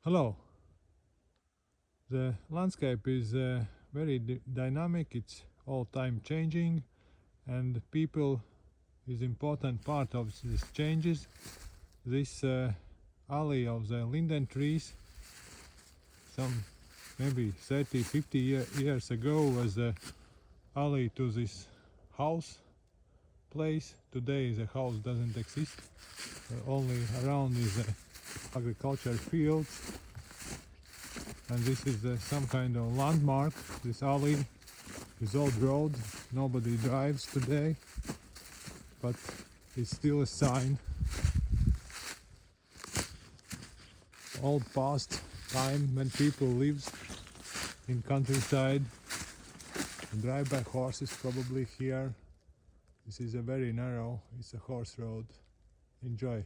Hello. The landscape is very dynamic. It's all time changing, and people is important part of these changes. This alley of the linden trees, some maybe 30, 50 years ago, was the alley to this house place. Today the house doesn't exist. Only around is agriculture fields. And this is some kind of landmark. This alley is old road, nobody drives today, but it's still a sign. Old past time when people lived in countryside and drive by horses probably here. This is a very narrow, it's a horse road. Enjoy.